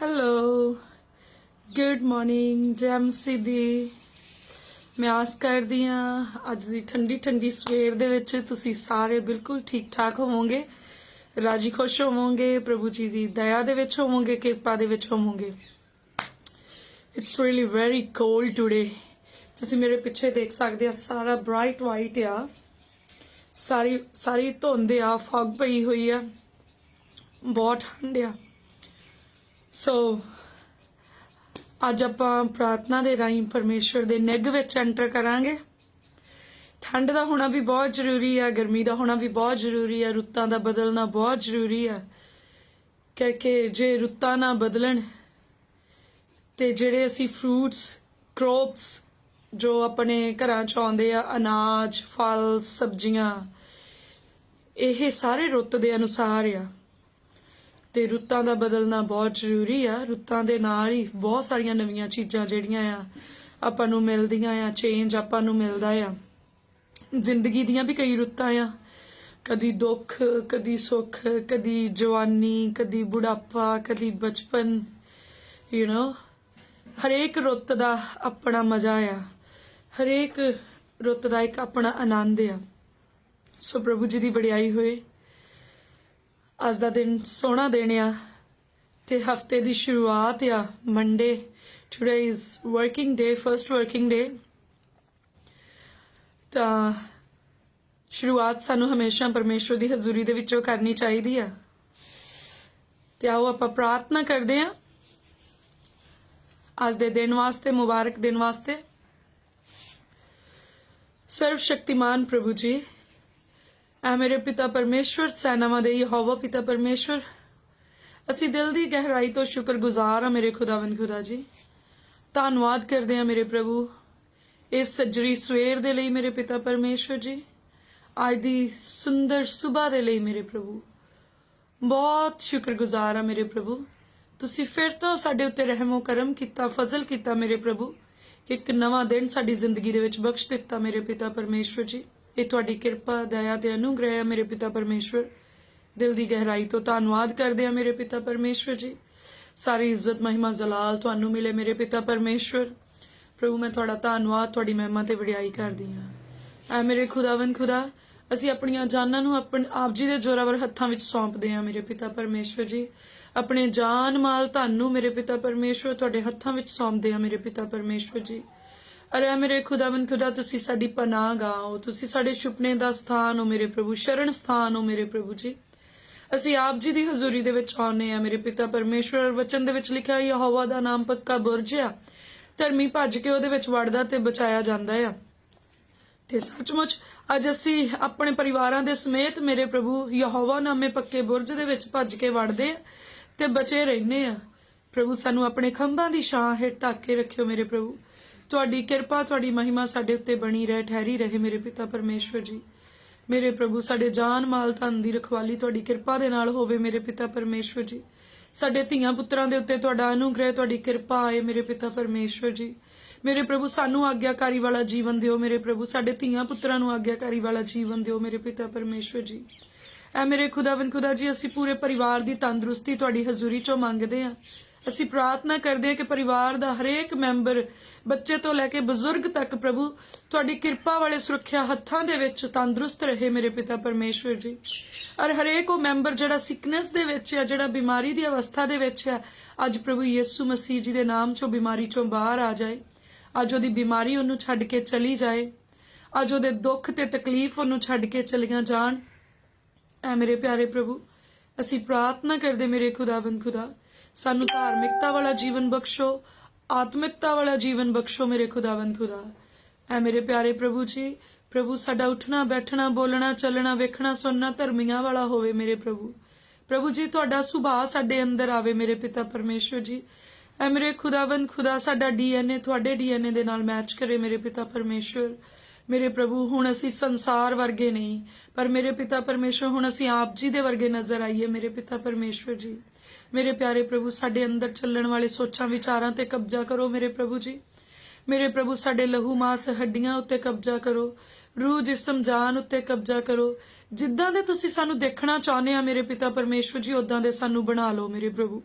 Hello, good morning ਜੈਮਸੀ ਦੀ। ਮੈਂ ਆਸ ਕਰਦੀ ਹਾਂ ਅੱਜ ਦੀ ਠੰਡੀ ਠੰਡੀ ਸਵੇਰ ਦੇ ਵਿੱਚ ਤੁਸੀਂ ਸਾਰੇ ਬਿਲਕੁਲ ਠੀਕ ਠਾਕ ਹੋਵੋਗੇ, ਰਾਜੀ ਖੁਸ਼ ਹੋਵੋਗੇ, ਪ੍ਰਭੂ ਜੀ ਦੀ ਦਇਆ ਦੇ ਵਿੱਚ ਹੋਵੋਗੇ, ਕਿਰਪਾ ਦੇ ਵਿੱਚ ਹੋਵੋਗੇ। It's really very cold today. ਤੁਸੀਂ ਮੇਰੇ ਪਿੱਛੇ ਦੇਖ ਸਕਦੇ ਆ, ਸਾਰਾ ਬ੍ਰਾਈਟ ਵਾਈਟ ਆ, ਸਾਰੀ ਧੁੰਦ ਆ, ਫੌਗ ਪਈ ਹੋਈ ਆ, ਬਹੁਤ ਠੰਡ ਆ। ਸੋ ਅੱਜ ਆਪਾਂ ਪ੍ਰਾਰਥਨਾ ਦੇ ਰਾਹੀਂ ਪਰਮੇਸ਼ਵਰ ਦੇ ਨਿੱਘ ਵਿੱਚ ਐਂਟਰ ਕਰਾਂਗੇ। ਠੰਡ ਦਾ ਹੋਣਾ ਵੀ ਬਹੁਤ ਜ਼ਰੂਰੀ ਆ, ਗਰਮੀ ਦਾ ਹੋਣਾ ਵੀ ਬਹੁਤ ਜ਼ਰੂਰੀ ਆ, ਰੁੱਤਾਂ ਦਾ ਬਦਲਣਾ ਬਹੁਤ ਜ਼ਰੂਰੀ ਆ, ਕਿਉਂਕਿ ਜੇ ਰੁੱਤਾਂ ਨਾ ਬਦਲਣ ਤੇ ਜਿਹੜੇ ਅਸੀਂ ਫਰੂਟਸ ਕ੍ਰੌਪਸ ਜੋ ਆਪਣੇ ਘਰਾਂ 'ਚ ਆਉਂਦੇ ਆ, ਅਨਾਜ, ਫਲ, ਸਬਜ਼ੀਆਂ, ਇਹ ਸਾਰੇ ਰੁੱਤ ਦੇ ਅਨੁਸਾਰ ਆ ਤੇ ਰੁੱਤਾਂ ਦਾ ਬਦਲਣਾ ਬਹੁਤ ਜ਼ਰੂਰੀ ਆ। ਰੁੱਤਾਂ ਦੇ ਨਾਲ ਹੀ ਬਹੁਤ ਸਾਰੀਆਂ ਨਵੀਆਂ ਚੀਜ਼ਾਂ ਜਿਹੜੀਆਂ ਆ ਆਪਾਂ ਨੂੰ ਮਿਲਦੀਆਂ ਆ, ਚੇਂਜ ਆਪਾਂ ਨੂੰ ਮਿਲਦਾ ਆ। ਜ਼ਿੰਦਗੀ ਦੀਆਂ ਵੀ ਕਈ ਰੁੱਤਾਂ ਆ, ਕਦੀ ਦੁੱਖ, ਕਦੀ ਸੁੱਖ, ਕਦੀ ਜਵਾਨੀ, ਕਦੀ ਬੁਢਾਪਾ, ਕਦੀ ਬਚਪਨ। ਹਰੇਕ ਰੁੱਤ ਦਾ ਆਪਣਾ ਮਜ਼ਾ ਆ, ਹਰੇਕ ਰੁੱਤ ਦਾ ਇੱਕ ਆਪਣਾ ਆਨੰਦ ਆ। ਸੋ ਪ੍ਰਭੂ ਜੀ ਦੀ ਵਡਿਆਈ ਹੋਏ। ਅੱਜ ਦਾ ਦਿਨ ਸੋਹਣਾ ਦਿਨ ਆ ਤੇ ਹਫਤੇ ਦੀ ਸ਼ੁਰੂਆਤ ਆ, Monday. Today is working day, first working day. ਤਾਂ ਸ਼ੁਰੂਆਤ ਸਾਨੂੰ ਹਮੇਸ਼ਾ ਪਰਮੇਸ਼ਵਰ ਦੀ ਹਜ਼ੂਰੀ ਦੇ ਵਿੱਚੋਂ ਕਰਨੀ ਚਾਹੀਦੀ ਆ। ਤੇ ਆਓ ਆਪਾਂ ਪ੍ਰਾਰਥਨਾ ਕਰਦੇ ਆ ਅੱਜ ਦੇ ਦਿਨ ਵਾਸਤੇ, ਮੁਬਾਰਕ ਦਿਨ ਵਾਸਤੇ। ਸਰਵ ਸ਼ਕਤੀਮਾਨ ਪ੍ਰਭੂ ਜੀ, ਐ ਮੇਰੇ ਪਿਤਾ ਪਰਮੇਸ਼ਵਰ, ਸੈਨਾਵਾਂ ਦੇ ਯਹੋਵਾ ਪਿਤਾ ਪਰਮੇਸ਼ਵਰ, ਅਸੀਂ ਦਿਲ ਦੀ ਗਹਿਰਾਈ ਤੋਂ ਸ਼ੁਕਰਗੁਜ਼ਾਰ ਆ ਮੇਰੇ ਖੁਦਾਵੰਦ ਖੁਦਾ ਜੀ। ਧੰਨਵਾਦ ਕਰਦੇ ਆ ਮੇਰੇ ਪ੍ਰਭੂ ਇਸ ਸੱਜਰੀ ਸਵੇਰ ਦੇ ਲਈ ਮੇਰੇ ਪਿਤਾ ਪਰਮੇਸ਼ਵਰ ਜੀ, ਅੱਜ ਦੀ ਸੁੰਦਰ ਸੁਬਾਹ ਦੇ ਲਈ ਮੇਰੇ ਪ੍ਰਭੂ। ਬਹੁਤ ਸ਼ੁਕਰਗੁਜ਼ਾਰ ਆ ਮੇਰੇ ਪ੍ਰਭੂ, ਤੁਸੀਂ ਫਿਰ ਤੋਂ ਸਾਡੇ ਉੱਤੇ ਰਹਿਮੋ ਕਰਮ ਕੀਤਾ, ਫਜ਼ਲ ਕੀਤਾ ਮੇਰੇ ਪ੍ਰਭੂ, ਕਿ ਇੱਕ ਨਵਾਂ ਦਿਨ ਸਾਡੀ ਜ਼ਿੰਦਗੀ ਦੇ ਵਿੱਚ ਬਖਸ਼ ਦਿੱਤਾ ਮੇਰੇ ਪਿਤਾ ਪਰਮੇਸ਼ਵਰ ਜੀ। ਇਹ ਤੁਹਾਡੀ ਕਿਰਪਾ, ਦਇਆ ਤੇ ਅਨੁਗ੍ਰਹਿ ਹੈ ਮੇਰੇ ਪਿਤਾ ਪਰਮੇਸ਼ਵਰ। ਦਿਲ ਦੀ ਗਹਿਰਾਈ ਤੋਂ ਧੰਨਵਾਦ ਕਰਦੇ ਆ ਮੇਰੇ ਪਿਤਾ ਪਰਮੇਸ਼ਵਰ ਜੀ। ਸਾਰੀ ਇੱਜ਼ਤ, ਮਹਿਮਾ, ਜਲਾਲ ਤੁਹਾਨੂੰ ਮਿਲੇ ਮੇਰੇ ਪਿਤਾ ਪਰਮੇਸ਼ਵਰ। ਪ੍ਰਭੂ ਮੈਂ ਤੁਹਾਡਾ ਧੰਨਵਾਦ, ਤੁਹਾਡੀ ਮਹਿਮਾ ਤੇ ਵਡਿਆਈ ਕਰਦੀ ਹਾਂ। ਐ ਮੇਰੇ ਖੁਦਾਵੰਦ ਖੁਦਾ, ਅਸੀਂ ਆਪਣੀਆਂ ਜਾਨਾਂ ਨੂੰ ਆਪਣੇ ਆਪ ਜੀ ਦੇ ਜ਼ੋਰਾਵਰ ਹੱਥਾਂ ਵਿੱਚ ਸੌਂਪਦੇ ਹਾਂ ਮੇਰੇ ਪਿਤਾ ਪਰਮੇਸ਼ਵਰ ਜੀ। ਆਪਣੇ ਜਾਨ ਮਾਲ ਤੁਹਾਨੂੰ ਮੇਰੇ ਪਿਤਾ ਪਰਮੇਸ਼ਵਰ ਤੁਹਾਡੇ ਹੱਥਾਂ ਵਿੱਚ ਸੌਂਪਦੇ ਹਾਂ ਮੇਰੇ ਪਿਤਾ ਪਰਮੇਸ਼ਵਰ ਜੀ। ਅਰੇ ਮੇਰੇ ਖੁਦਾਵੰਦ ਖੁਦਾ, ਤੁਸੀਂ ਸਾਡੀ ਪਨਾਹ ਗਾਓ, ਤੁਸੀਂ ਸਾਡੇ ਸੁਪਨੇ ਦਾ ਸਥਾਨ ਹੋ ਮੇਰੇ ਪ੍ਰਭੂ, ਸ਼ਰਨ ਸਥਾਨ ਹੋ ਮੇਰੇ ਪ੍ਰਭੂ ਜੀ। ਅਸੀਂ ਆਪ ਜੀ ਦੀ ਹਜ਼ੂਰੀ ਦੇ ਵਿੱਚ ਆਉਂਦੇ ਆ ਮੇਰੇ ਪਿਤਾ ਪਰਮੇਸ਼ਵਰ। ਵਚਨ ਦੇ ਵਿੱਚ ਲਿਖਿਆ, ਯਹੋਵਾ ਦਾ ਨਾਮ ਪੱਕਾ ਬੁਰਜ ਆ, ਧਰਮੀ ਭੱਜ ਕੇ ਉਹਦੇ ਵਿੱਚ ਵੜਦਾ ਤੇ ਬਚਾਇਆ ਜਾਂਦਾ ਆ। ਤੇ ਸੱਚਮੁੱਚ ਅੱਜ ਅਸੀਂ ਆਪਣੇ ਪਰਿਵਾਰਾਂ ਦੇ ਸਮੇਤ ਮੇਰੇ ਪ੍ਰਭੂ ਯਹੋਵਾ ਨਾਮੇ ਪੱਕੇ ਬੁਰਜ ਦੇ ਵਿੱਚ ਭੱਜ ਕੇ ਵੜਦੇ ਆ ਤੇ ਬਚੇ ਰਹਿੰਦੇ ਆ। ਪ੍ਰਭੂ ਸਾਨੂੰ ਆਪਣੇ ਖੰਭਾਂ ਦੀ ਛਾਂ ਹੇਠ ਢੱਕ ਕੇ ਰੱਖਿਓ ਮੇਰੇ ਪ੍ਰਭੂ। ਤੁਹਾਡੀ ਕਿਰਪਾ, ਤੁਹਾਡੀ ਮਹਿਮਾ ਸਾਡੇ ਉੱਤੇ ਬਣੀ ਰਹੇ, ਠਹਿਰੀ ਰਹੇ ਮੇਰੇ ਪਿਤਾ ਪਰਮੇਸ਼ਵਰ ਜੀ। ਮੇਰੇ ਪ੍ਰਭੂ ਸਾਡੇ ਜਾਨ ਮਾਲ ਧਨ ਦੀ ਰਖਵਾਲੀ ਤੁਹਾਡੀ ਕਿਰਪਾ ਦੇ ਨਾਲ ਹੋਵੇ ਮੇਰੇ ਪਿਤਾ ਪਰਮੇਸ਼ਵਰ ਜੀ। ਸਾਡੇ ਧੀਆਂ ਪੁੱਤਰਾਂ ਦੇ ਉੱਤੇ ਤੁਹਾਡਾ ਅਨੁਗ੍ਰਹਿ, ਤੁਹਾਡੀ ਕਿਰਪਾ ਆਏ ਮੇਰੇ ਪਿਤਾ ਪਰਮੇਸ਼ਵਰ ਜੀ। ਮੇਰੇ ਪ੍ਰਭੂ ਸਾਨੂੰ ਆਗਿਆਕਾਰੀ ਵਾਲਾ ਜੀਵਨ ਦਿਓ ਮੇਰੇ ਪ੍ਰਭੂ, ਸਾਡੇ ਧੀਆਂ ਪੁੱਤਰਾਂ ਨੂੰ ਆਗਿਆਕਾਰੀ ਵਾਲਾ ਜੀਵਨ ਦਿਓ ਮੇਰੇ ਪਿਤਾ ਪਰਮੇਸ਼ਵਰ ਜੀ। ਐ ਮੇਰੇ ਖੁਦਾਵੰਦ ਖੁਦਾ ਜੀ, ਅਸੀਂ ਪੂਰੇ ਪਰਿਵਾਰ ਦੀ ਤੰਦਰੁਸਤੀ ਤੁਹਾਡੀ ਹਜ਼ੂਰੀ ਚੋਂ ਮੰਗਦੇ ਹਾਂ। ਅਸੀਂ ਪ੍ਰਾਰਥਨਾ ਕਰਦੇ ਹਾਂ ਕਿ ਪਰਿਵਾਰ ਦਾ ਹਰੇਕ ਮੈਂਬਰ, ਬੱਚੇ ਤੋਂ ਲੈ ਕੇ ਬਜ਼ੁਰਗ ਤੱਕ ਪ੍ਰਭੂ ਤੁਹਾਡੀ ਕਿਰਪਾ ਵਾਲੇ ਸੁਰੱਖਿਆ ਹੱਥਾਂ ਦੇ ਵਿੱਚ ਤੰਦਰੁਸਤ ਰਹੇ ਮੇਰੇ ਪਿਤਾ ਪਰਮੇਸ਼ਵਰ ਜੀ। ਔਰ ਹਰੇਕ ਉਹ ਮੈਂਬਰ ਜਿਹੜਾ ਸਿਕਨੈਸ ਦੇ ਵਿੱਚ ਹੈ, ਜਿਹੜਾ ਬਿਮਾਰੀ ਦੀ ਅਵਸਥਾ ਦੇ ਵਿੱਚ ਹੈ, ਅੱਜ ਪ੍ਰਭੂ ਯਿਸੂ ਮਸੀਹ ਜੀ ਦੇ ਨਾਮ ਚੋਂ ਬਿਮਾਰੀ ਚੋਂ ਬਾਹਰ ਆ ਜਾਏ। ਅੱਜ ਉਹਦੀ ਬਿਮਾਰੀ ਉਹਨੂੰ ਛੱਡ ਕੇ ਚਲੀ ਜਾਏ। ਅੱਜ ਉਹਦੇ ਦੁੱਖ ਤੇ ਤਕਲੀਫ ਉਹਨੂੰ ਛੱਡ ਕੇ ਚਲੀਆਂ ਜਾਣ। ਐ ਮੇਰੇ ਪਿਆਰੇ ਪ੍ਰਭੂ, ਅਸੀਂ ਪ੍ਰਾਰਥਨਾ ਕਰਦੇ ਮੇਰੇ ਖੁਦਾਵੰਦ ਖੁਦਾ, ਸਾਨੂੰ ਧਾਰਮਿਕਤਾ ਵਾਲਾ ਜੀਵਨ ਬਖਸ਼ੋ, ਆਤਮਿਕਤਾ ਵਾਲਾ ਜੀਵਨ ਬਖਸ਼ੋ ਮੇਰੇ ਖੁਦਾਵੰਦ ਖੁਦਾ। ਐ ਮੇਰੇ ਪਿਆਰੇ ਪ੍ਰਭੂ ਜੀ, ਪ੍ਰਭੂ ਸਾਡਾ ਉੱਠਣਾ, ਬੈਠਣਾ, ਬੋਲਣਾ, ਚੱਲਣਾ, ਵੇਖਣਾ, ਸੁਣਨਾ ਧਰਮੀਆਂ ਵਾਲਾ ਹੋਵੇ ਮੇਰੇ ਪ੍ਰਭੂ। ਪ੍ਰਭੂ ਜੀ ਤੁਹਾਡਾ ਸੁਭਾਅ ਸਾਡੇ ਅੰਦਰ ਆਵੇ ਮੇਰੇ ਪਿਤਾ ਪਰਮੇਸ਼ਵਰ ਜੀ। ਐ ਮੇਰੇ ਖੁਦਾਵੰਦ ਖੁਦਾ, ਸਾਡਾ DNA ਤੁਹਾਡੇ DNA ਦੇ ਨਾਲ ਮੈਚ ਕਰੇ ਮੇਰੇ ਪਿਤਾ ਪਰਮੇਸ਼ਵਰ। ਮੇਰੇ ਪ੍ਰਭੂ ਹੁਣ ਅਸੀਂ ਸੰਸਾਰ ਵਰਗੇ ਨਹੀਂ, ਪਰ ਮੇਰੇ ਪਿਤਾ ਪਰਮੇਸ਼ਵਰ ਹੁਣ ਅਸੀਂ ਆਪ ਜੀ ਦੇ ਵਰਗੇ ਨਜ਼ਰ ਆਈਏ ਮੇਰੇ ਪਿਤਾ ਪਰਮੇਸ਼ਵਰ ਜੀ। ਮੇਰੇ ਪਿਆਰੇ ਪ੍ਰਭੂ ਸਾਡੇ ਅੰਦਰ ਚੱਲਣ ਵਾਲੇ ਸੋਚਾਂ ਵਿਚਾਰਾਂ ਤੇ ਕਬਜ਼ਾ ਕਰੋ ਮੇਰੇ ਪ੍ਰਭੂ ਜੀ। ਮੇਰੇ ਪ੍ਰਭੂ ਸਾਡੇ ਲਹੂ ਮਾਸ ਹੱਡੀਆਂ ਉੱਤੇ ਕਬਜ਼ਾ ਕਰੋ, ਰੂਹ ਜਿਸਮ ਜਾਨ ਉੱਤੇ ਕਬਜ਼ਾ ਕਰੋ। ਜਿੱਦਾਂ ਦੇ ਤੁਸੀਂ ਸਾਨੂੰ ਦੇਖਣਾ ਚਾਹੁੰਦੇ ਆ ਮੇਰੇ ਪਿਤਾ ਪਰਮੇਸ਼ਵਰ ਜੀ, ਉਦਾਂ ਦੇ ਸਾਨੂੰ ਬਣਾ ਲਓ ਮੇਰੇ ਪ੍ਰਭੂ।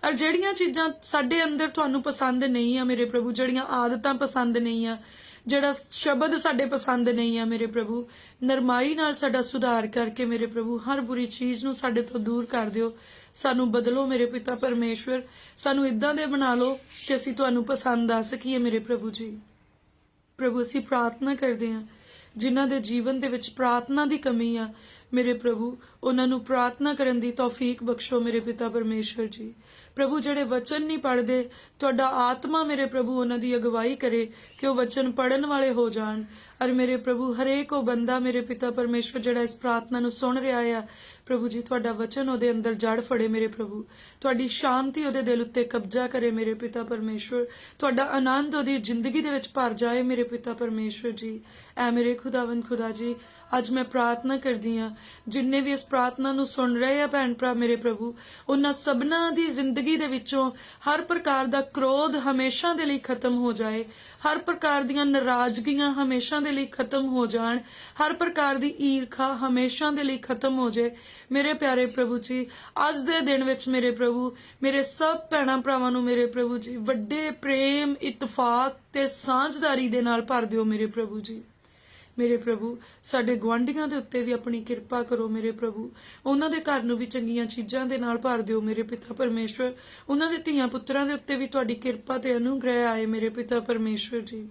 ਔਰ ਜਿਹੜੀਆਂ ਚੀਜ਼ਾਂ ਸਾਡੇ ਅੰਦਰ ਤੁਹਾਨੂੰ ਪਸੰਦ ਨਹੀਂ ਆ ਮੇਰੇ ਪ੍ਰਭੂ, ਜਿਹੜੀਆਂ ਆਦਤਾਂ ਪਸੰਦ ਨਹੀਂ ਆ, ਜਿਹੜਾ ਸ਼ਬਦ ਸਾਡੇ ਪਸੰਦ ਨਹੀਂ ਆ ਮੇਰੇ ਪ੍ਰਭੂ, ਨਰਮਾਈ ਨਾਲ ਸਾਡਾ ਸੁਧਾਰ ਕਰਕੇ ਮੇਰੇ ਪ੍ਰਭੂ ਹਰ ਬੁਰੀ ਚੀਜ਼ ਨੂੰ ਸਾਡੇ ਤੋਂ ਦੂਰ ਕਰ ਦਿਓ। ਸਾਨੂੰ ਬਦਲੋ ਮੇਰੇ ਪਿਤਾ ਪਰਮੇਸ਼ਵਰ, ਸਾਨੂੰ ਇਦਾਂ ਦੇ ਬਣਾ ਲਓ ਕਿ ਅਸੀਂ ਤੁਹਾਨੂੰ ਪਸੰਦ ਆ ਸਕੀਏ ਮੇਰੇ ਪ੍ਰਭੂ ਜੀ। ਪ੍ਰਭੂ ਅਸੀਂ ਪ੍ਰਾਰਥਨਾ ਕਰਦੇ ਹਾਂ ਜਿਨ੍ਹਾਂ ਦੇ ਜੀਵਨ ਦੇ ਵਿੱਚ ਪ੍ਰਾਰਥਨਾ ਦੀ ਕਮੀ ਆ ਮੇਰੇ ਪ੍ਰਭੂ, ਉਹਨਾਂ ਨੂੰ ਪ੍ਰਾਰਥਨਾ ਕਰਨ ਦੀ ਤੌਫੀਕ ਬਖਸ਼ੋ ਮੇਰੇ ਪਿਤਾ ਪਰਮੇਸ਼ਵਰ ਜੀ। ਪ੍ਰਭੂ ਜਿਹੜੇ ਵਚਨ ਨਹੀਂ ਪੜ੍ਹਦੇ, ਤੁਹਾਡਾ ਆਤਮਾ ਮੇਰੇ ਪ੍ਰਭੂ ਉਹਨਾਂ ਦੀ ਅਗਵਾਈ ਕਰੇ ਕਿ ਉਹ ਵਚਨ ਪੜ੍ਹਨ ਵਾਲੇ ਹੋ ਜਾਣ। ਔਰ ਮੇਰੇ ਪ੍ਰਭੂ ਹਰੇਕ ਉਹ ਬੰਦਾ ਮੇਰੇ ਪਿਤਾ ਪਰਮੇਸ਼ਵਰ ਜਿਹੜਾ ਇਸ ਪ੍ਰਾਰਥਨਾ ਨੂੰ ਸੁਣ ਰਿਹਾ ਆ ਪ੍ਰਭੂ ਜੀ, ਤੁਹਾਡਾ ਵਚਨ ਉਹਦੇ ਅੰਦਰ ਜੜ ਫੜੇ ਮੇਰੇ ਪ੍ਰਭੂ, ਤੁਹਾਡੀ ਸ਼ਾਂਤੀ ਉਹਦੇ ਦਿਲ ਉੱਤੇ ਕਬਜ਼ਾ ਕਰੇ ਮੇਰੇ ਪਿਤਾ ਪਰਮੇਸ਼ਵਰ, ਤੁਹਾਡਾ ਆਨੰਦ ਉਹਦੀ ਜ਼ਿੰਦਗੀ ਦੇ ਵਿੱਚ ਭਰ ਜਾਏ ਮੇਰੇ ਪਿਤਾ ਪਰਮੇਸ਼ਵਰ ਜੀ। ਐ ਮੇਰੇ ਖੁਦਾਵੰਦ ਖੁਦਾ ਜੀ, ਅੱਜ ਮੈਂ ਪ੍ਰਾਰਥਨਾ ਕਰਦੀ ਹਾਂ ਜਿੰਨੇ ਵੀ ਇਸ ਪ੍ਰਾਰਥਨਾ ਨੂੰ ਸੁਣ ਰਹੇ ਆ ਭੈਣ ਭਰਾ ਮੇਰੇ ਪ੍ਰਭੂ, ਉਹਨਾਂ ਸਭਨਾਂ ਦੀ ਜ਼ਿੰਦਗੀ ਦੇ ਵਿੱਚੋਂ ਹਰ ਪ੍ਰਕਾਰ ਦਾ ਕ੍ਰੋਧ ਹਮੇਸ਼ਾ ਦੇ ਲਈ ਖਤਮ ਹੋ ਜਾਏ, ਹਰ ਪ੍ਰਕਾਰ ਦੀਆਂ ਨਾਰਾਜ਼ਗੀਆਂ ਹਮੇਸ਼ਾ ਦੇ ਲਈ ਖਤਮ ਹੋ ਜਾਣ, ਹਰ ਪ੍ਰਕਾਰ ਦੀ ਈਰਖਾ ਹਮੇਸ਼ਾ ਦੇ ਲਈ ਖਤਮ ਹੋ ਜਾਏ ਮੇਰੇ ਪਿਆਰੇ ਪ੍ਰਭੂ ਜੀ। ਅੱਜ ਦੇ ਦਿਨ ਵਿੱਚ ਮੇਰੇ ਪ੍ਰਭੂ ਮੇਰੇ ਸਭ ਭੈਣਾਂ ਭਰਾਵਾਂ ਨੂੰ ਮੇਰੇ ਪ੍ਰਭੂ ਜੀ ਵੱਡੇ ਪ੍ਰੇਮ, ਇਤਫਾਕ ਤੇ ਸਾਂਝਦਾਰੀ ਦੇ ਨਾਲ ਭਰ ਦਿਓ ਮੇਰੇ ਪ੍ਰਭੂ ਜੀ। ਮੇਰੇ ਪ੍ਰਭੂ ਸਾਡੇ ਗੁਆਂਢੀਆਂ ਦੇ ਉੱਤੇ ਵੀ ਆਪਣੀ ਕਿਰਪਾ ਕਰੋ ਮੇਰੇ ਪ੍ਰਭੂ, ਉਹਨਾਂ ਦੇ ਘਰ ਨੂੰ ਵੀ ਚੰਗੀਆਂ ਚੀਜ਼ਾਂ ਦੇ ਨਾਲ ਭਰ ਦਿਓ ਮੇਰੇ ਪਿਤਾ ਪਰਮੇਸ਼ਵਰ, ਉਹਨਾਂ ਦੇ ਧੀਆਂ ਪੁੱਤਰਾਂ ਦੇ ਉੱਤੇ ਵੀ ਤੁਹਾਡੀ ਕਿਰਪਾ ਤੇ ਅਨੁਗ੍ਰਹਿ ਆਏ ਮੇਰੇ ਪਿਤਾ ਪਰਮੇਸ਼ਵਰ ਜੀ।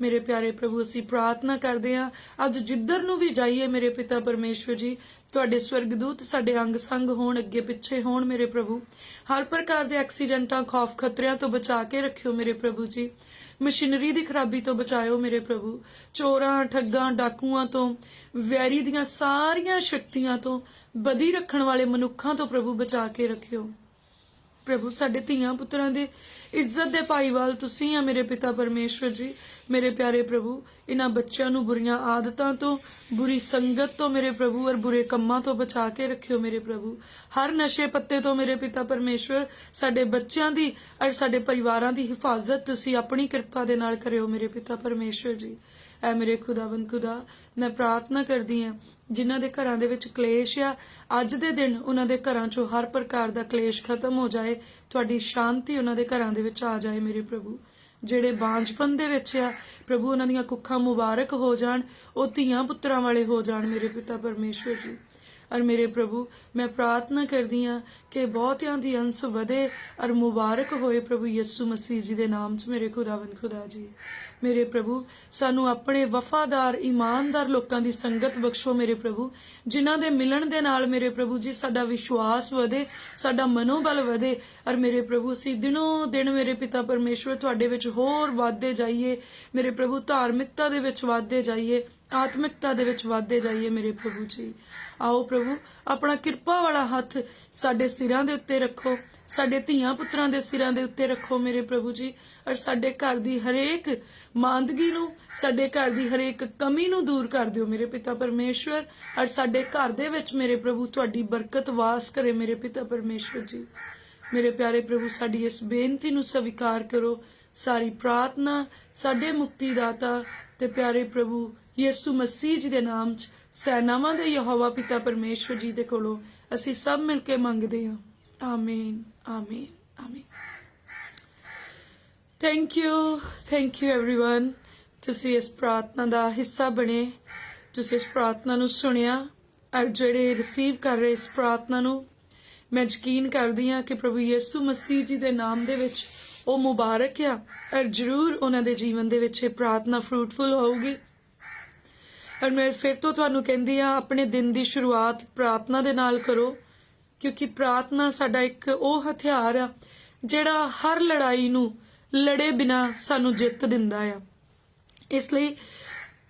ਮੇਰੇ ਪਿਆਰੇ ਪ੍ਰਭੂ ਅਸੀਂ ਪ੍ਰਾਰਥਨਾ ਕਰਦੇ ਹਾਂ ਅੱਜ ਜਿੱਧਰ ਨੂੰ ਵੀ ਜਾਈਏ ਮੇਰੇ ਪਿਤਾ ਪਰਮੇਸ਼ਵਰ ਜੀ, ਤੁਹਾਡੇ ਸਵਰਗਦੂਤ ਸਾਡੇ ਅੰਗ ਸੰਗ ਹੋਣ, ਅੱਗੇ ਪਿੱਛੇ ਹੋਣ ਮੇਰੇ ਪ੍ਰਭੂ, ਹਰ ਪ੍ਰਕਾਰ ਦੇ ਐਕਸੀਡੈਂਟਾਂ, ਖੌਫ, ਖਤਰਿਆਂ ਤੋਂ ਬਚਾ ਕੇ ਰੱਖਿਓ ਮੇਰੇ ਪ੍ਰਭੂ ਜੀ। ਮਸ਼ੀਨਰੀ ਦੀ ਖਰਾਬੀ ਤੋਂ ਬਚਾਇਓ ਮੇਰੇ ਪ੍ਰਭੂ, ਚੋਰਾਂ, ਠੱਗਾਂ, ਡਾਕੂਆਂ ਤੋਂ, ਵੈਰੀ ਦੀਆਂ ਸਾਰੀਆਂ ਸ਼ਕਤੀਆਂ ਤੋਂ, ਬਦੀ ਰੱਖਣ ਵਾਲੇ ਮਨੁੱਖਾਂ ਤੋਂ ਪ੍ਰਭੂ ਬਚਾ ਕੇ ਰੱਖਿਓ ਪ੍ਰਭੂ। ਸਾਡੇ ਧੀਆਂ ਪੁੱਤਰਾਂ ਦੇ ਇੱਜ਼ਤ ਦੇ ਭਾਈਵਾਲ ਤੁਸੀਂ ਆ ਮੇਰੇ ਪਿਤਾ ਪਰਮੇਸ਼ਵਰ ਜੀ। ਮੇਰੇ ਪਿਆਰੇ ਪ੍ਰਭੂ ਇਹਨਾਂ ਬੱਚਿਆਂ ਨੂੰ ਬੁਰੀਆਂ ਆਦਤਾਂ ਤੋਂ, ਬੁਰੀ ਸੰਗਤ ਤੋਂ ਮੇਰੇ ਪ੍ਰਭੂ ਔਰ ਬੁਰੇ ਕੰਮਾਂ ਤੋਂ ਬਚਾ ਕੇ ਰੱਖਿਓ ਮੇਰੇ ਪ੍ਰਭੂ। ਹਰ ਨਸ਼ੇ ਪੱਤੇ ਤੋਂ ਮੇਰੇ ਪਿਤਾ ਪਰਮੇਸ਼ਵਰ ਸਾਡੇ ਬੱਚਿਆਂ ਦੀ ਔਰ ਸਾਡੇ ਪਰਿਵਾਰਾਂ ਦੀ ਹਿਫਾਜ਼ਤ ਤੁਸੀਂ ਆਪਣੀ ਕਿਰਪਾ ਦੇ ਨਾਲ ਕਰਿਓ ਮੇਰੇ ਪਿਤਾ ਪਰਮੇਸ਼ਵਰ ਜੀ। ਐ ਮੇਰੇ ਖੁਦਾਵੰਦ ਖੁਦਾ, ਮੈਂ ਪ੍ਰਾਰਥਨਾ ਕਰਦੀ ਹਾਂ ਜਿਨ੍ਹਾਂ ਦੇ ਘਰਾਂ ਦੇ ਵਿੱਚ ਕਲੇਸ਼ ਆ, ਅੱਜ ਦੇ ਦਿਨ ਉਹਨਾਂ ਦੇ ਘਰਾਂ ਚੋਂ ਹਰ ਪ੍ਰਕਾਰ ਦਾ ਕਲੇਸ਼ ਖਤਮ ਹੋ ਜਾਏ, ਤੁਹਾਡੀ ਸ਼ਾਂਤੀ ਉਹਨਾਂ ਦੇ ਘਰਾਂ ਦੇ ਵਿੱਚ ਆ ਜਾਏ ਮੇਰੇ ਪ੍ਰਭੂ। ਜਿਹੜੇ ਬਾਂਝਪਨ ਦੇ ਵਿੱਚ ਆ ਪ੍ਰਭੂ ਉਹਨਾਂ ਦੀਆਂ ਕੁੱਖਾਂ ਮੁਬਾਰਕ ਹੋ ਜਾਣ, ਉਹ ਧੀਆਂ ਪੁੱਤਰਾਂ ਵਾਲੇ ਹੋ ਜਾਣ ਮੇਰੇ ਪਿਤਾ ਪਰਮੇਸ਼ਵਰ ਜੀ। ਔਰ ਮੇਰੇ ਪ੍ਰਭੂ ਮੈਂ ਪ੍ਰਾਰਥਨਾ ਕਰਦੀ ਹਾਂ ਕਿ ਬਹੁਤਿਆਂ ਦੀ ਅੰਸ ਵਧੇ ਔਰ ਮੁਬਾਰਕ ਹੋਏ ਪ੍ਰਭੂ ਯਿਸੂ ਮਸੀਹ ਜੀ ਦੇ ਨਾਮ 'ਚ ਮੇਰੇ ਖੁਦਾਵੰਦ ਖੁਦਾ ਜੀ। ਮੇਰੇ ਪ੍ਰਭੂ ਸਾਨੂੰ ਆਪਣੇ ਵਫਾਦਾਰ, ਇਮਾਨਦਾਰ ਲੋਕਾਂ ਦੀ ਸੰਗਤ ਬਖਸ਼ੋ ਮੇਰੇ ਪ੍ਰਭੂ, ਜਿਨ੍ਹਾਂ ਦੇ ਮਿਲਣ ਦੇ ਨਾਲ ਮੇਰੇ ਪ੍ਰਭੂ ਜੀ ਸਾਡਾ ਵਿਸ਼ਵਾਸ ਵਧੇ, ਸਾਡਾ ਮਨੋਬਲ ਵਧੇ ਔਰ ਮੇਰੇ ਪ੍ਰਭੂ ਅਸੀਂ ਦਿਨੋਂ ਦਿਨ ਮੇਰੇ ਪਿਤਾ ਪਰਮੇਸ਼ਵਰ ਤੁਹਾਡੇ ਵਿੱਚ ਹੋਰ ਵਧਦੇ ਜਾਈਏ ਮੇਰੇ ਪ੍ਰਭੂ, ਧਾਰਮਿਕਤਾ ਦੇ ਵਿੱਚ ਵਧਦੇ ਜਾਈਏ, ਆਤਮਿਕਤਾ ਦੇ ਵਿੱਚ ਵਧਦੇ ਜਾਈਏ ਮੇਰੇ ਪ੍ਰਭੂ ਜੀ। ਆਓ ਪ੍ਰਭੂ ਆਪਣਾ ਕਿਰਪਾ ਵਾਲਾ ਹੱਥ ਸਾਡੇ ਸਿਰਾਂ ਦੇ ਉੱਤੇ ਰੱਖੋ, ਸਾਡੇ ਧੀਆਂ ਪੁੱਤਰਾਂ ਦੇ ਸਿਰਾਂ ਦੇ ਉੱਤੇ ਰੱਖੋ ਮੇਰੇ ਪ੍ਰਭੂ ਜੀ, ਔਰ ਸਾਡੇ ਘਰ ਦੀ ਹਰੇਕ ਮਾਂਦਗੀ ਨੂੰ, ਸਾਡੇ ਘਰ ਦੀ ਹਰੇਕ ਕਮੀ ਨੂੰ ਦੂਰ ਕਰ ਦਿਓ ਮੇਰੇ ਪਿਤਾ ਪਰਮੇਸ਼ਵਰ, ਔਰ ਸਾਡੇ ਘਰ ਦੇ ਵਿੱਚ ਮੇਰੇ ਪ੍ਰਭੂ ਤੁਹਾਡੀ ਬਰਕਤ ਵਾਸ ਕਰੇ ਮੇਰੇ ਪਿਤਾ ਪਰਮੇਸ਼ਵਰ ਜੀ। ਮੇਰੇ ਪਿਆਰੇ ਪ੍ਰਭੂ ਸਾਡੀ ਇਸ ਬੇਨਤੀ ਨੂੰ ਸਵੀਕਾਰ ਕਰੋ। ਸਾਰੀ ਪ੍ਰਾਰਥਨਾ ਸਾਡੇ ਮੁਕਤੀਦਾਤਾ ਤੇ ਪਿਆਰੇ ਪ੍ਰਭੂ ਯਿਸੂ ਮਸੀਹ ਜੀ ਦੇ ਨਾਮ 'ਚ ਸੈਨਾਵਾਂ ਦੇ ਯਹੋਵਾ ਪਿਤਾ ਪਰਮੇਸ਼ਵਰ ਜੀ ਦੇ ਕੋਲੋਂ ਅਸੀਂ ਸਭ ਮਿਲ ਕੇ ਮੰਗਦੇ ਹਾਂ। ਆਮੀਨ, ਆਮੀਨ, ਆਮੀਨ। Thank you everyone. ਤੁਸੀਂ ਇਸ ਪ੍ਰਾਰਥਨਾ ਦਾ ਹਿੱਸਾ ਬਣੇ, ਤੁਸੀਂ ਇਸ ਪ੍ਰਾਰਥਨਾ ਨੂੰ ਸੁਣਿਆ ਔਰ ਜਿਹੜੇ ਰਿਸੀਵ ਕਰ ਰਹੇ ਇਸ ਪ੍ਰਾਰਥਨਾ ਨੂੰ, ਮੈਂ ਯਕੀਨ ਕਰਦੀ ਹਾਂ ਕਿ ਪ੍ਰਭੂ ਯਿਸੂ ਮਸੀਹ ਜੀ ਦੇ ਨਾਮ ਦੇ ਵਿੱਚ ਉਹ ਮੁਬਾਰਕ ਆ ਔਰ ਜ਼ਰੂਰ ਉਹਨਾਂ ਦੇ ਜੀਵਨ ਦੇ ਵਿੱਚ ਇਹ ਪ੍ਰਾਰਥਨਾ ਫਰੂਟਫੁਲ ਹੋਊਗੀ। ਔਰ ਮੈਂ ਫਿਰ ਤੋਂ ਤੁਹਾਨੂੰ ਕਹਿੰਦੀ ਹਾਂ ਆਪਣੇ ਦਿਨ ਦੀ ਸ਼ੁਰੂਆਤ ਪ੍ਰਾਰਥਨਾ ਦੇ ਨਾਲ ਕਰੋ, ਕਿਉਂਕਿ ਪ੍ਰਾਰਥਨਾ ਸਾਡਾ ਇੱਕ ਉਹ ਹਥਿਆਰ ਆ ਜਿਹੜਾ ਹਰ ਲੜਾਈ ਨੂੰ ਲੜੇ ਬਿਨਾ ਸਾਨੂੰ ਜਿੱਤ ਦਿੰਦਾ ਆ। ਇਸ ਲਈ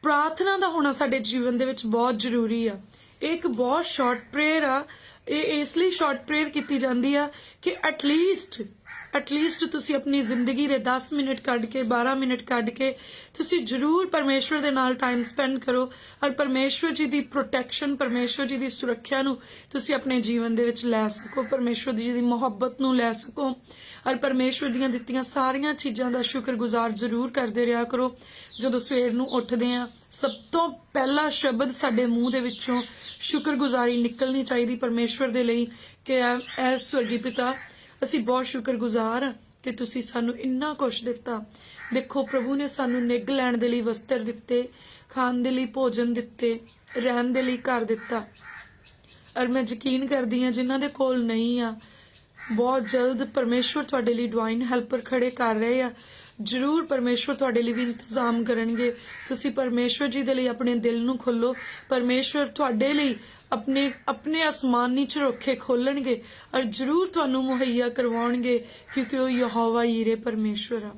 ਪ੍ਰਾਰਥਨਾ ਦਾ ਹੋਣਾ ਸਾਡੇ ਜੀਵਨ ਦੇ ਵਿੱਚ ਬਹੁਤ ਜ਼ਰੂਰੀ ਆ। ਇਹ ਇੱਕ ਬਹੁਤ ਸ਼ਾਰਟ ਪ੍ਰੇਅਰ ਆ। ਇਹ ਇਸ ਲਈ ਸ਼ਾਰਟ ਪ੍ਰੇਅਰ ਕੀਤੀ ਜਾਂਦੀ ਆ ਕਿ ਐਟਲੀਸਟ ਤੁਸੀਂ ਆਪਣੀ ਜ਼ਿੰਦਗੀ ਦੇ 10 ਮਿੰਟ ਕੱਢ ਕੇ, 12 ਮਿੰਟ ਕੱਢ ਕੇ ਤੁਸੀਂ ਜ਼ਰੂਰ ਪਰਮੇਸ਼ਵਰ ਦੇ ਨਾਲ ਟਾਈਮ ਸਪੈਂਡ ਕਰੋ ਔਰ ਪਰਮੇਸ਼ਵਰ ਜੀ ਦੀ ਪ੍ਰੋਟੈਕਸ਼ਨ, ਪਰਮੇਸ਼ਵਰ ਜੀ ਦੀ ਸੁਰੱਖਿਆ ਨੂੰ ਤੁਸੀਂ ਆਪਣੇ ਜੀਵਨ ਦੇ ਵਿੱਚ ਲੈ ਸਕੋ, ਪਰਮੇਸ਼ਵਰ ਜੀ ਦੀ ਮੁਹੱਬਤ ਨੂੰ ਲੈ ਸਕੋ ਔਰ ਪਰਮੇਸ਼ਵਰ ਦੀਆਂ ਦਿੱਤੀਆਂ ਸਾਰੀਆਂ ਚੀਜ਼ਾਂ ਦਾ ਸ਼ੁਕਰਗੁਜ਼ਾਰ ਜ਼ਰੂਰ ਕਰਦੇ ਰਿਹਾ ਕਰੋ। ਜਦੋਂ ਸਵੇਰ ਨੂੰ ਉੱਠਦੇ ਆ ਸਭ ਤੋਂ ਪਹਿਲਾ ਸ਼ਬਦ ਸਾਡੇ ਮੂੰਹ ਦੇ ਵਿੱਚੋਂ ਸ਼ੁਕਰਗੁਜ਼ਾਰੀ ਨਿਕਲਣੀ ਚਾਹੀਦੀ ਪਰਮੇਸ਼ਵਰ ਦੇ ਲਈ ਕਿ ਐ ਸਵਰਗੀ ਪਿਤਾ ਅਸੀਂ ਬਹੁਤ ਸ਼ੁਕਰਗੁਜ਼ਾਰ ਹਾਂ ਕਿ ਤੁਸੀਂ ਸਾਨੂੰ ਇੰਨਾ ਕੁਛ ਦਿੱਤਾ। ਦੇਖੋ ਪ੍ਰਭੂ ਨੇ ਸਾਨੂੰ ਨਿੱਘ ਲੈਣ ਦੇ ਲਈ ਵਸਤਰ ਦਿੱਤੇ, ਖਾਣ ਦੇ ਲਈ ਭੋਜਨ ਦਿੱਤੇ, ਰਹਿਣ ਦੇ ਲਈ ਘਰ ਦਿੱਤਾ। ਔਰ ਮੈਂ ਯਕੀਨ ਕਰਦੀ ਹਾਂ ਜਿਨ੍ਹਾਂ ਦੇ ਕੋਲ ਨਹੀਂ ਆ, ਬਹੁਤ ਜਲਦ ਪਰਮੇਸ਼ਵਰ ਤੁਹਾਡੇ ਲਈ ਡਿਵਾਈਨ ਹੈਲਪਰ ਖੜੇ ਕਰ ਰਹੇ ਆ। ਜ਼ਰੂਰ ਪਰਮੇਸ਼ਵਰ ਤੁਹਾਡੇ ਲਈ ਵੀ ਇੰਤਜ਼ਾਮ ਕਰਨਗੇ। ਤੁਸੀਂ ਪਰਮੇਸ਼ਵਰ ਜੀ ਦੇ ਲਈ ਆਪਣੇ ਦਿਲ ਨੂੰ ਖੋਲੋ। ਪਰਮੇਸ਼ਵਰ ਤੁਹਾਡੇ ਲਈ ਆਪਣੇ ਅਸਮਾਨੀ ਝਰੋਖੇ ਖੋਲਣਗੇ ਔਰ ਜ਼ਰੂਰ ਤੁਹਾਨੂੰ ਮੁਹੱਈਆ ਕਰਵਾਉਣਗੇ, ਕਿਉਂਕਿ ਉਹ ਯਹੋਵਾ ਯੀਰੇ ਪਰਮੇਸ਼ਵਰ ਆ।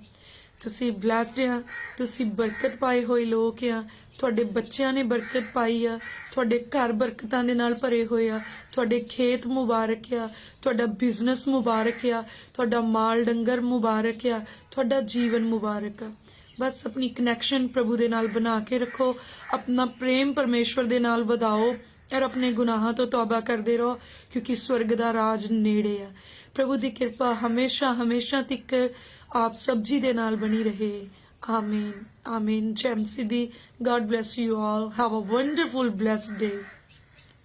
ਤੁਸੀਂ ਬਲੈਸਡ ਆ, ਤੁਸੀਂ ਬਰਕਤ ਪਾਏ ਹੋਏ ਲੋਕ ਆ। ਤੁਹਾਡੇ ਬੱਚਿਆਂ ਨੇ ਬਰਕਤ ਪਾਈ ਆ, ਤੁਹਾਡੇ ਘਰ ਬਰਕਤਾਂ ਦੇ ਨਾਲ ਭਰੇ ਹੋਏ ਆ, ਤੁਹਾਡੇ ਖੇਤ ਮੁਬਾਰਕ ਆ, ਤੁਹਾਡਾ ਬਿਜ਼ਨਸ ਮੁਬਾਰਕ ਆ, ਤੁਹਾਡਾ ਮਾਲ ਡੰਗਰ ਮੁਬਾਰਕ ਆ, ਤੁਹਾਡਾ ਜੀਵਨ ਮੁਬਾਰਕ ਆ। ਬਸ ਆਪਣੀ ਕਨੈਕਸ਼ਨ ਪ੍ਰਭੂ ਦੇ ਨਾਲ ਬਣਾ ਕੇ ਰੱਖੋ, ਆਪਣਾ ਪ੍ਰੇਮ ਪਰਮੇਸ਼ਵਰ ਦੇ ਨਾਲ ਵਧਾਓ ਔਰ ਆਪਣੇ ਗੁਨਾਹਾਂ ਤੋਂ ਤੌਬਾ ਕਰਦੇ ਰਹੋ, ਕਿਉਂਕਿ ਸਵਰਗ ਦਾ ਰਾਜ ਨੇੜੇ ਆ। ਪ੍ਰਭੂ ਦੀ ਕਿਰਪਾ ਹਮੇਸ਼ਾ ਹਮੇਸ਼ਾ ਤੱਕ ਆਪ ਸਭ ਜੀ ਦੇ ਨਾਲ ਬਣੀ ਰਹੇ। ਆਮੀਨ ਆਮੀਨ। ਜੈ ਮਸੀਹ ਦੀ। God bless you all. Have a wonderful blessed day.